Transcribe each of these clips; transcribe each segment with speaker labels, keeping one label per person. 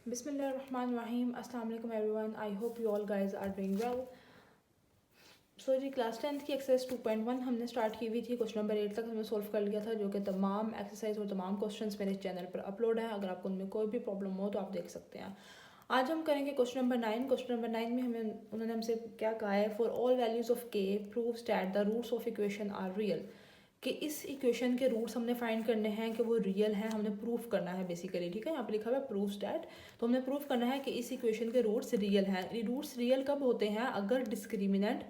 Speaker 1: बिस्मिल्लाहिर्रहमानिर्रहीम अस्सलाम वालेकुम everyone. I hope you all guys are doing well. So जी क्लास 10th की एक्सरसाइज 2.1 हमने स्टार्ट की हुई थी। क्वेश्चन नंबर 8 तक हमने सोल्व कर लिया था, जो कि तमाम एक्सरसाइज और तमाम क्वेश्चंस मेरे चैनल पर अपलोड हैं। अगर आपको उनमें कोई भी प्रॉब्लम हो तो आप देख सकते हैं। आज हम करेंगे क्वेश्चन नंबर 9। क्वेश्चन नंबर 9 में हमें उन्होंने हमसे क्या कहा है, for all values of k proves that the roots of equation are real. कि इस इक्वेशन के रूट्स हमने फाइंड करने हैं कि वो रियल हैं, हमने प्रूफ करना है बेसिकली। ठीक है, यहाँ पे लिखा हुआ है प्रूव्स दैट, तो हमने प्रूफ करना है कि इस इक्वेशन के रूट्स रियल हैं। रूट्स रियल कब होते हैं? अगर डिस्क्रिमिनेंट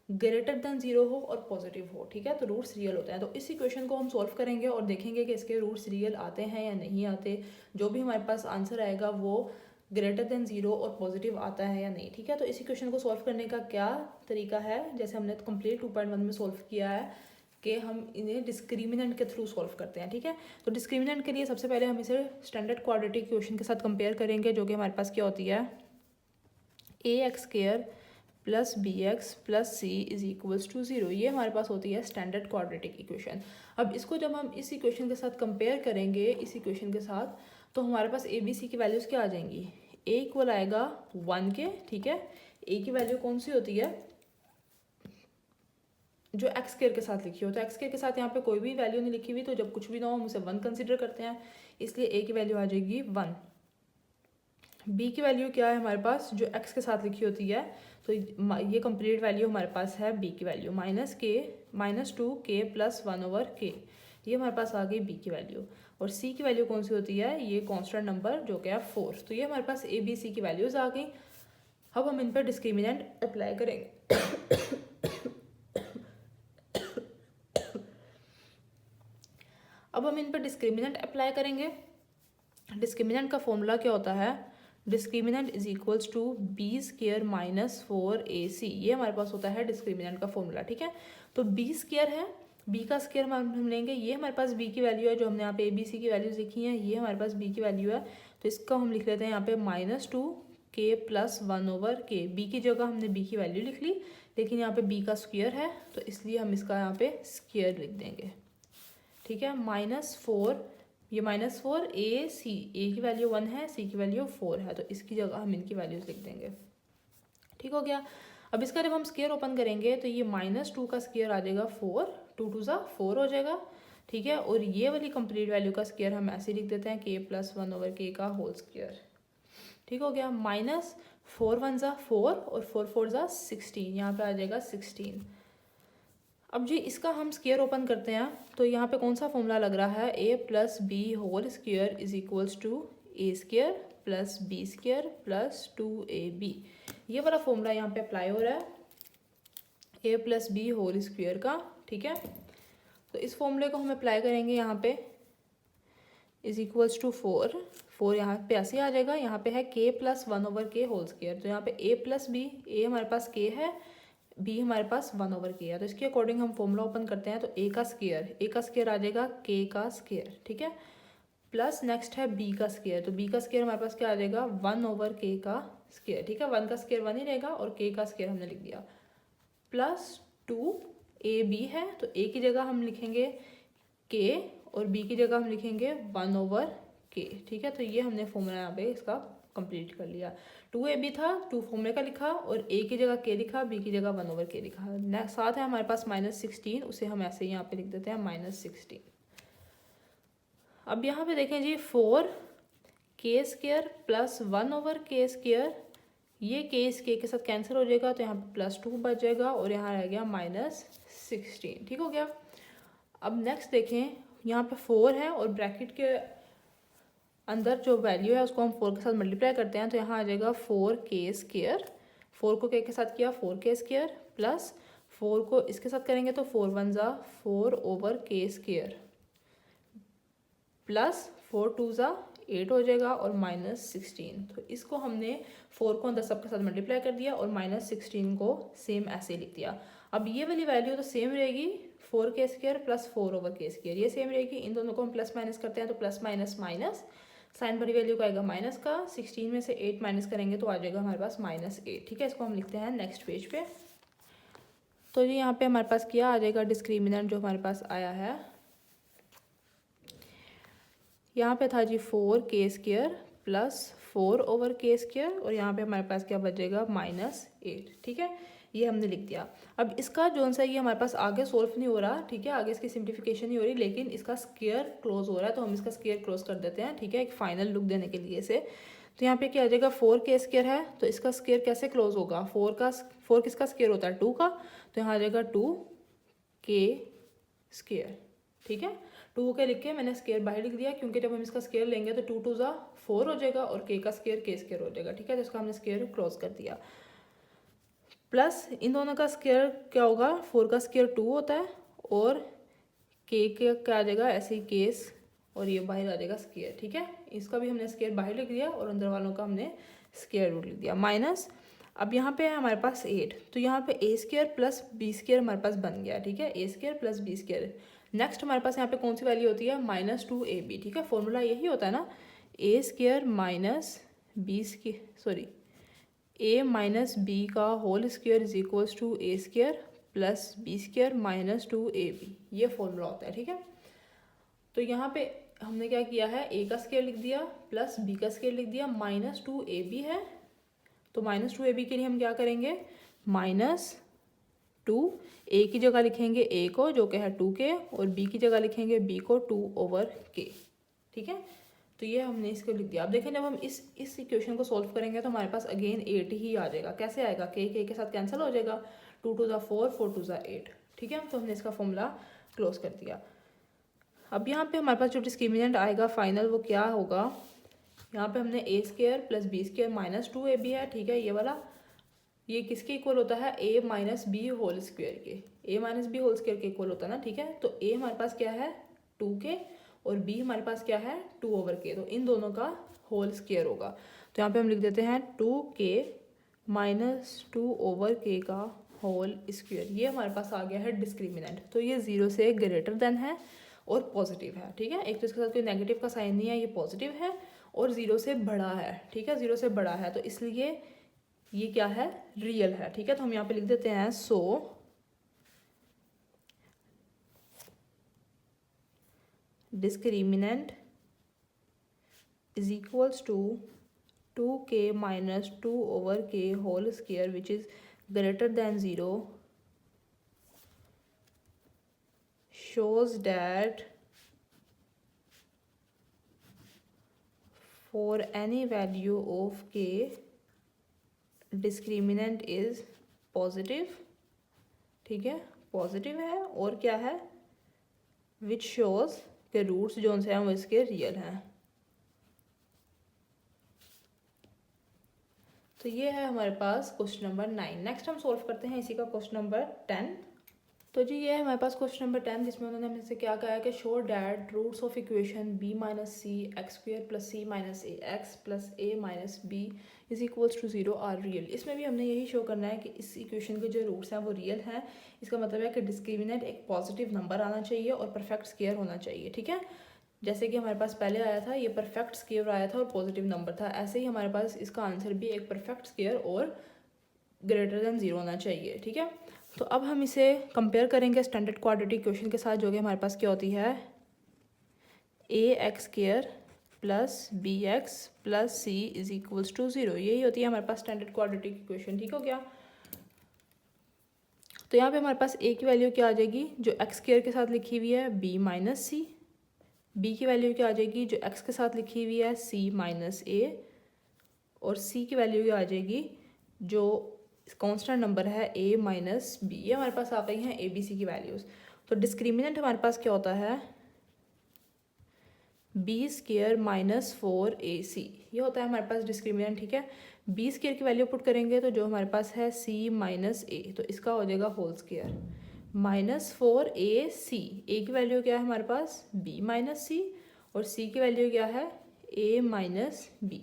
Speaker 1: ग्रेटर देन 0 हो और पॉजिटिव हो। ठीक है, तो रूट्स रियल होते हैं। तो इस इक्वेशन को हम सॉल्व करेंगे और देखेंगे कि इसके रूट्स रियल आते हैं या नहीं आते। जो भी हमारे पास आंसर आएगा वो ग्रेटर देन 0 और पॉजिटिव आता है या नहीं। ठीक है, तो इस इक्वेशन को सॉल्व करने का क्या तरीका है, जैसे हमने कंप्लीट 2.1 में सॉल्व किया है कि हम इन्हें डिस्क्रिमिनेंट के थ्रू सॉल्व करते हैं। ठीक है, तो डिस्क्रिमिनेंट के लिए सबसे पहले हम इसे स्टैंडर्ड क्वाड्रेटिक इक्वेशन के साथ कंपेयर करेंगे, जो कि हमारे पास क्या होती है, ax² plus b x plus c is equals to 0। ये हमारे पास होती है स्टैंडर्ड क्वाड्रेटिक इक्वेशन। अब इसको जब हम इस इक्वेशन के साथ कंपेयर करेंगे, इस इक्वेशन के साथ, तो हमारे पास ए बी सी की वैल्यूज़ क्या आ जाएंगी? ए इक्वल आएगा 1 के। ठीक है, ए की वैल्यू कौन सी होती है? जो एक्स स्क्वायर के साथ लिखी हो, तो एक्स स्क्वायर के साथ यहाँ पे कोई भी वैल्यू नहीं लिखी हुई, तो जब कुछ भी ना हो हम उसे 1 कंसिडर करते हैं, इसलिए ए की वैल्यू आ जाएगी 1। बी की वैल्यू क्या है हमारे पास? जो एक्स के साथ लिखी होती है, तो ये कंप्लीट वैल्यू हमारे पास है बी की वैल्यू -2 के प्लस 1/k। ये हमारे पास आ गई बी की वैल्यू। और सी की वैल्यू कौन सी होती है? ये कांस्टेंट नंबर जो कि है 4। तो ये हमारे पास ए बी सी की वैल्यूज़ आ गई। अब हम इन पर डिस्क्रिमिनेंट अप्लाई करेंगे। अब हम इन पर डिस्क्रिमिनेंट अप्लाई करेंगे। डिस्क्रिमिनेंट का फॉर्मूला क्या होता है? Discriminant is equals to b² - 4ac। ये हमारे पास होता है डिस्क्रिमिनेंट का फॉर्मूला। ठीक है, तो b² है, b का स्क्वायर हम लेंगे। ये हमारे पास b की वैल्यू है, जो हमने यहाँ पे abc की वैल्यूज लिखी हैं, ये हमारे पास b की वैल्यू है। तो इसका हम लिख लेते हैं यहाँ पे -2 k प्लस 1/k। b की जगह हमने b की वैल्यू लिख ली, लेकिन यहाँ पे b का स्क्वायर है, तो इसलिए हम इसका यहाँ पे स्क्वायर लिख देंगे। ठीक है, -4, ये -4 ए सी, ए की वैल्यू 1 है, सी की वैल्यू 4 है, तो इसकी जगह हम इनकी वैल्यूज़ लिख देंगे। ठीक हो गया। अब इसका जब हम स्क्वायर ओपन करेंगे तो ये -2 का स्क्वायर आ जाएगा 4, 2 2 ज़ा 4 हो जाएगा। ठीक है, और ये वाली कंप्लीट वैल्यू का स्क्वायर हम ऐसे लिख देते हैं k प्लस 1/k का होल स्क्वायर। ठीक हो गया, -4 1 ज़ा 4 और 4 4 ज़ा 16, यहाँ पे आ जाएगा 16। अब जी इसका हम स्क्वायर ओपन करते हैं, तो यहाँ पे कौन सा फॉर्मूला लग रहा है? a plus b whole square is equals to a² plus b² plus 2ab। ये वाला फॉर्मूला यहाँ पे अप्लाई हो रहा है a plus b whole square का। ठीक है, तो इस फॉर्मूले को हम अप्लाई करेंगे यहाँ पे, इज इक्वल्स टू 4 यहाँ पे ऐसे आ जाएगा। यहाँ पे है k plus 1/k whole square, तो यहाँ पे a प्लस बी, a हमारे पास k है, b हमारे पास 1/k है, तो इसके अकॉर्डिंग हम फॉर्मूला ओपन करते हैं। तो a का स्क्वायर आ जाएगा k का स्क्वायर। ठीक है, प्लस नेक्स्ट है b का स्क्वायर, तो b का स्क्वायर हमारे पास क्या आ जाएगा? 1/k का स्क्वायर। ठीक है, 1 का स्क्वायर 1 ही रहेगा और k का स्क्वायर हमने लिख दिया, प्लस 2ab है, तो a की जगह हम लिखेंगे k और b की जगह हम लिखेंगे 1/k। ठीक है, तो ये हमने फॉर्मूला यहाँ पे इसका कंप्लीट कर लिया। 2ab था, 2 फॉर्मूले का लिखा और a की जगह k लिखा, b की जगह 1/k लिखा। साथ है हमारे पास -16, उसे हम ऐसे ही यहाँ पे लिख देते हैं -16। अब यहाँ पे देखें जी, 4k² प्लस 1/k², ये k इस k के साथ कैंसिल हो जाएगा, तो यहाँ पे +2 बच जाएगा और यहाँ रह गया -16। ठीक हो गया। अब नेक्स्ट देखें, यहाँ पे 4 है और ब्रैकेट के अंदर जो वैल्यू है उसको हम 4 के साथ मल्टीप्लाई करते हैं, तो यहाँ आ जाएगा 4k²। 4 को k के साथ किया 4k² प्लस 4 को इसके साथ करेंगे तो 4 1 ज़ा 4/k² प्लस 4 2 ज़ा 8 हो जाएगा और -16। तो इसको हमने 4 को अंदर सबके साथ मल्टीप्लाई कर दिया और -16 को सेम ऐसे लिख दिया। अब ये वाली वैल्यू तो सेम रहेगी, 4k² प्लस 4/k², ये सेम रहेगी। इन दोनों को हम प्लस माइनस करते हैं, तो प्लस माइनस माइनस, साइन वाली वैल्यू का आएगा माइनस का, 16 में से 8 माइनस करेंगे तो आ जाएगा हमारे पास -8। ठीक है, इसको हम लिखते हैं नेक्स्ट पेज पे। तो जी यहाँ पे हमारे पास क्या आ जाएगा? डिस्क्रिमिनेंट जो हमारे पास आया है, यहाँ पे था जी 4k² प्लस 4/k², और यहाँ पे हमारे पास क्या बचेगा -8। ठीक है, ये हमने लिख दिया। अब इसका जो सा ये हमारे पास आगे सोल्व नहीं हो रहा, ठीक है, आगे इसकी सिंप्लीफिकेशन नहीं हो रही, लेकिन इसका स्क्वायर क्लोज हो रहा है, तो हम इसका स्क्वायर क्लोज कर देते हैं। ठीक है, एक फाइनल लुक देने के लिए इसे। तो यहाँ पे क्या आ जाएगा 4k² है, तो इसका स्क्वायर कैसे क्लोज होगा, 4 किसका स्क्वायर होता है 2 का, तो यहाँ आ जाएगा 2k²। ठीक है, 2 के लिख के मैंने स्क्वायर बाहर लिख दिया, क्योंकि जब हम इसका स्क्वायर लेंगे तो 2 2 4 हो जाएगा और k का स्क्वायर k² हो जाएगा। ठीक है, तो इसका हमने स्क्वायर क्लोज कर दिया। प्लस इन दोनों का स्क्वायर क्या होगा, 4 का स्क्वायर 2 होता है, और k क्या आ जाएगा ऐसे ही केस, और ये बाहर आ जाएगा स्क्वायर। ठीक है, इसका भी हमने स्क्वायर बाहर लिख दिया और अंदर वालों का हमने स्क्वायर रूट लिख दिया। माइनस, अब यहाँ पे है हमारे पास 8, तो यहाँ पे a² प्लस b² हमारे पास बन गया। ठीक है, a² प्लस b²। नेक्स्ट हमारे पास यहाँ पे कौन सी वैल्यू होती है, -2ab। ठीक है, फॉर्मूला यही होता है ना, a² minus a minus b का whole square is equals to a² plus b² minus 2ab, ये फॉर्मूला होता है। ठीक है, तो यहाँ पे हमने क्या किया है, a का स्क्वायर लिख दिया प्लस b का स्क्वायर लिख दिया, -2ab है, तो -2ab के लिए हम क्या करेंगे, -2 a की जगह लिखेंगे a को, जो कि है 2k, और b की जगह लिखेंगे b को 2/k। ठीक है, तो ये हमने इसको लिख दिया। अब देखें, जब हम इस इक्वेशन को सॉल्व करेंगे तो हमारे पास अगेन 8 ही आ जाएगा। कैसे आएगा, k के साथ कैंसिल हो जाएगा, 2 2 4 4 2 8। ठीक है, तो हमने इसका फॉर्मूला क्लोज कर दिया। अब यहाँ पे हमारे पास जो डिस्क्रिमिनेंट आएगा फाइनल, वो क्या होगा, यहाँ पे हमने a² plus b² minus 2ab है। ठीक है, ये वाला, ये किसके इक्वल होता है, a minus b whole square के, a minus b whole square के इक्वल होता है ना। ठीक है, तो a हमारे पास क्या है 2k, और b हमारे पास क्या है 2/k, तो इन दोनों का होल स्क्वायर होगा। तो यहाँ पे हम लिख देते हैं 2k माइनस 2/k का होल स्क्वायर। ये हमारे पास आ गया है डिस्क्रिमिनेंट। तो ये 0 से ग्रेटर देन है और पॉजिटिव है। ठीक है, एक तो इसके साथ कोई नेगेटिव का साइन नहीं है, ये पॉजिटिव है, और 0 से बड़ा है। ठीक है, 0 से बड़ा है, तो इसलिए ये क्या है, रियल है। ठीक है, तो हम यहाँ पे लिख देते हैं so discriminant is equals to 2k minus 2/k whole square which is greater than 0 shows that for any value of k discriminant is positive। ठीक है, पॉजिटिव है, और क्या है, which shows के रूट्स जो से हैं वो इसके रियल हैं। तो ये है हमारे पास क्वेश्चन नंबर 9। नेक्स्ट हम सॉल्व करते हैं इसी का क्वेश्चन नंबर 10। तो जी ये है हमारे पास क्वेश्चन नंबर 10, जिसमें उन्होंने हमसे से क्या कहा है कि show that roots of equation b minus c x² plus c minus a x plus a minus b is equals to 0 are real. इसमें भी हमने यही शो करना है कि इस इक्वेशन के जो रूट्स हैं वो रियल हैं। इसका मतलब है कि डिस्क्रिमिनेंट एक पॉजिटिव नंबर आना चाहिए और परफेक्ट स्क्वायर होना चाहिए। ठीक है, जैसे कि हमारे पास पहले आया था, ये परफेक्ट स्क्वायर आया था और पॉजिटिव नंबर था, ऐसे ही हमारे पास इसका आंसर भी एक परफेक्ट स्क्वायर और ग्रेटर देन 0 होना चाहिए। ठीक है, तो अब हम इसे कंपेयर करेंगे स्टैंडर्ड क्वाड्रेटिक इक्वेशन के साथ, जो कि हमारे पास क्या होती है ax² plus bx plus c is equals to 0। यही होती है हमारे पास स्टैंडर्ड क्वाड्रेटिक इक्वेशन। ठीक हो गया, तो यहाँ पे हमारे पास a की वैल्यू क्या आ जाएगी, जो x² के साथ लिखी हुई है b माइनस सी, b की वैल्यू क्या आ जाएगी, जो x के साथ लिखी हुई है c माइनस a, और c की वैल्यू क्या आ जाएगी, जो कांस्टेंट नंबर है a माइनस बी। ये हमारे पास आ गई हैं ए बी सी की वैल्यूज़। तो डिस्क्रिमिनेंट हमारे पास क्या होता है b² माइनस 4ac, ये होता है हमारे पास डिस्क्रिमिनेंट। ठीक है, b² की वैल्यू पुट करेंगे तो जो हमारे पास है c माइनस a, तो इसका हो जाएगा whole square minus 4ac। a की वैल्यू क्या है हमारे पास b माइनस c, और c की वैल्यू क्या है a माइनस b।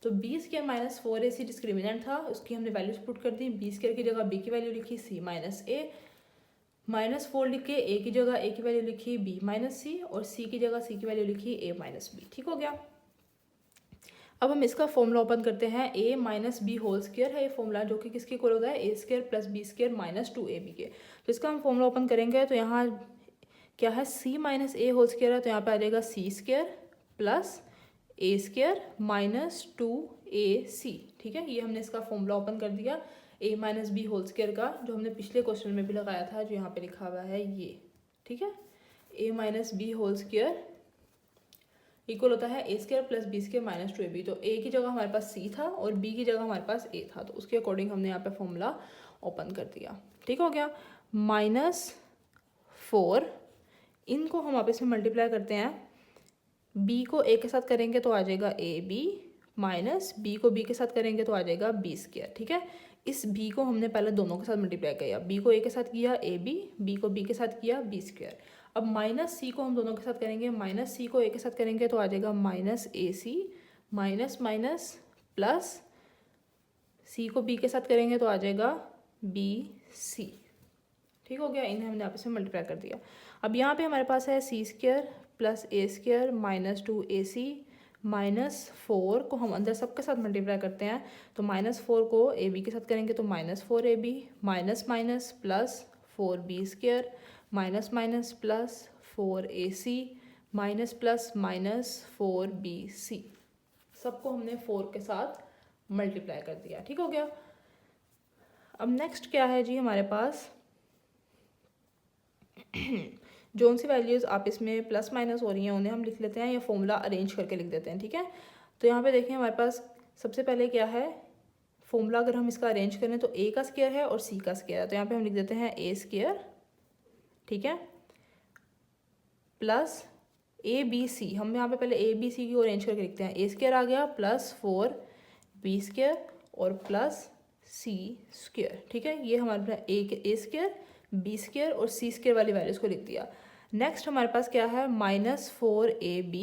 Speaker 1: तो b² माइनस 4ac डिस्क्रिमिनेंट था, उसकी हमने वैल्यूज पुट कर दी। b² की जगह b की वैल्यू लिखी c माइनस a, माइनस 4 लिख के a की जगह a की वैल्यू लिखी b माइनस सी, और c की जगह c की वैल्यू लिखी a माइनस बी। ठीक हो गया, अब हम इसका फॉर्मूला ओपन करते हैं। a minus b whole square है ये फॉर्मूला, जो कि किसके इक्वल होता है a² plus b² minus 2ab के। तो इसका हम फॉर्मूला ओपन करेंगे तो यहाँ क्या है c minus a whole square है, तो यहाँ पे आ जाएगा c² प्लस ए स्क्र माइनस 2ac, ठीक है। ये हमने इसका फॉर्मूला ओपन कर दिया a minus b whole square का, जो हमने पिछले क्वेश्चन में भी लगाया था, जो यहाँ पे लिखा हुआ है ये, ठीक है। a minus b whole square equal होता है a square plus b square minus 2ab। तो a की जगह हमारे पास c था और b की जगह हमारे पास a था, तो उसके अकॉर्डिंग हमने यहाँ पे फॉर्मूला ओपन कर दिया, ठीक हो गया। -4 इनको हम आपस में मल्टीप्लाई करते हैं, b को a के साथ करेंगे तो आ जाएगा ab, माइनस b को b के साथ करेंगे तो आ जाएगा b स्क्र, ठीक है। इस b को हमने पहले दोनों के साथ मल्टीप्लाई किया, b को a के साथ किया ab, b को b के साथ किया b स्क्र। अब माइनस c को हम दोनों के साथ करेंगे, माइनस c को a के साथ करेंगे तो आ जाएगा minus ac, minus minus plus c को b के साथ करेंगे तो आ जाएगा bc, ठीक हो गया। इन्हें हमने आपस में मल्टीप्लाई कर दिया। अब यहाँ पे हमारे पास है c square plus a square minus 2ac minus 4 को हम अंदर सबके साथ मल्टीप्लाई करते हैं, तो -4 को ab के साथ करेंगे तो -4ab, minus minus plus 4b square minus minus plus 4ac minus plus minus 4bc, सबको हमने 4 के साथ मल्टीप्लाई कर दिया, ठीक हो गया। अब नेक्स्ट क्या है जी हमारे पास, जोन सी वैल्यूज़ आप इसमें प्लस माइनस हो रही हैं उन्हें हम लिख लेते हैं या फॉर्मूला अरेंज करके लिख देते हैं, ठीक है। तो यहाँ पे देखें हमारे पास सबसे पहले क्या है फॉर्मूला, अगर हम इसका अरेंज करें तो a का स्क्वायर है और c का स्क्वायर है, तो यहाँ पे हम लिख देते हैं a स्क्वायर, ठीक है, प्लस abc, हम यहाँ पे पहले abc की अरेंज करके लिखते हैं, a स्क्वायर आ गया प्लस 4b स्क्वायर और प्लस c स्क्वायर, ठीक है। ये हमारे a स्क्वायर b स्क्वायर और c स्क्वायर वाली वैल्यूज़ को लिख दिया। नेक्स्ट हमारे पास क्या है -4ab,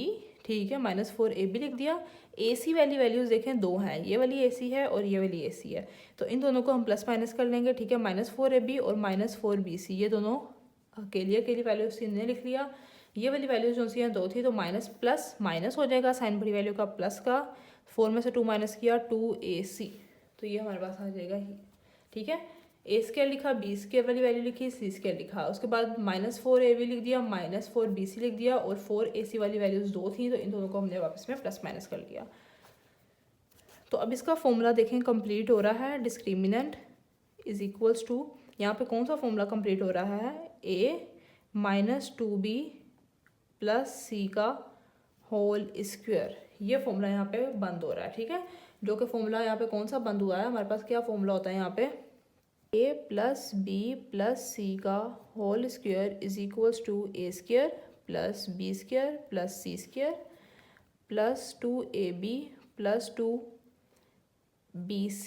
Speaker 1: ठीक है, -4ab लिख दिया। ac वाली वैल्यूज़ देखें दो हैं, ये वाली ac है और ये वाली ac है, तो इन दोनों को हम प्लस माइनस कर लेंगे, ठीक है। -4ab और -4bc ये दोनों अकेली अकेली वैल्यूज़ इन्हें लिख लिया। ये वाली वैल्यूज़ जो सी हैं दो थी, तो माइनस प्लस माइनस हो जाएगा, साइन बड़ी वैल्यू का प्लस का, 4 में से 2 माइनस किया 2ac, तो ये हमारे पास आ जाएगा, ठीक है। ए स्क्वायर लिखा, बी स्क्वायर वाली वैल्यू लिखी, सी स्क्वायर लिखा, उसके बाद -4ab लिख दिया, -4bc लिख दिया और 4ac वाली वैल्यूज़ दो थी, तो इन दोनों को हमने वापस में प्लस माइनस कर लिया। तो अब इसका फॉर्मूला देखें कंप्लीट हो रहा है, डिस्क्रिमिनेंट इज इक्वल्स टू, यहाँ पे कौन सा फॉर्मूला कंप्लीट हो रहा है, a minus 2b plus c का होल स्क्वायर, ये फॉर्मूला यहाँ पे बंद हो रहा है, ठीक है। जो कि फॉर्मूला यहाँ पे कौन सा बंद हुआ है, हमारे पास क्या फॉर्मूला होता है यहाँ पे, a plus b plus c का whole square is equals to a square plus b square plus c square plus 2ab plus 2bc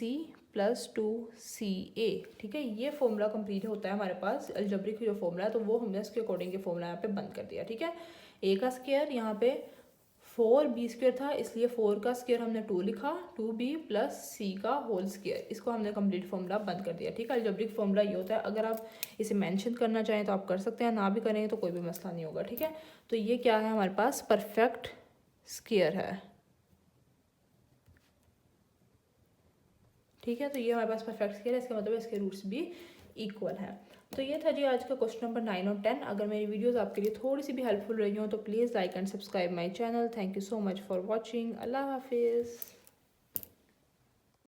Speaker 1: plus 2ca, ठीक है। ये फॉर्मूला कंप्लीट होता है हमारे पास, अलजेब्रिक जो फॉर्मूला है, तो वो हमने उसके अकॉर्डिंग ये फॉर्मूला यहाँ पे बंद कर दिया, ठीक है। a का स्क्वायर यहाँ पे 4b स्क्वायर था, इसलिए 4 का स्क्वायर हमने 2 लिखा, 2b प्लस c का होल स्क्वायर, इसको हमने कंप्लीट फॉर्मूला बंद कर दिया, ठीक है। अलजेब्रिक फॉर्मूला ये होता है, अगर आप इसे मेंशन करना चाहें तो आप कर सकते हैं, ना भी करेंगे तो कोई भी मसला नहीं होगा, ठीक है। तो ये क्या है हमारे पास, परफेक्ट स्क्वायर है, ठीक है। तो ये हमारे पास परफेक्ट स्क्वायर है, इसका मतलब इसके रूट्स भी इक्वल हैं। तो ये था जी आज का क्वेश्चन नंबर 9 और 10। अगर मेरी वीडियोस आपके लिए थोड़ी सी भी हेल्पफुल रही हो तो please like and subscribe my channel. Thank you so much for watching. अल्लाह हाफिज़।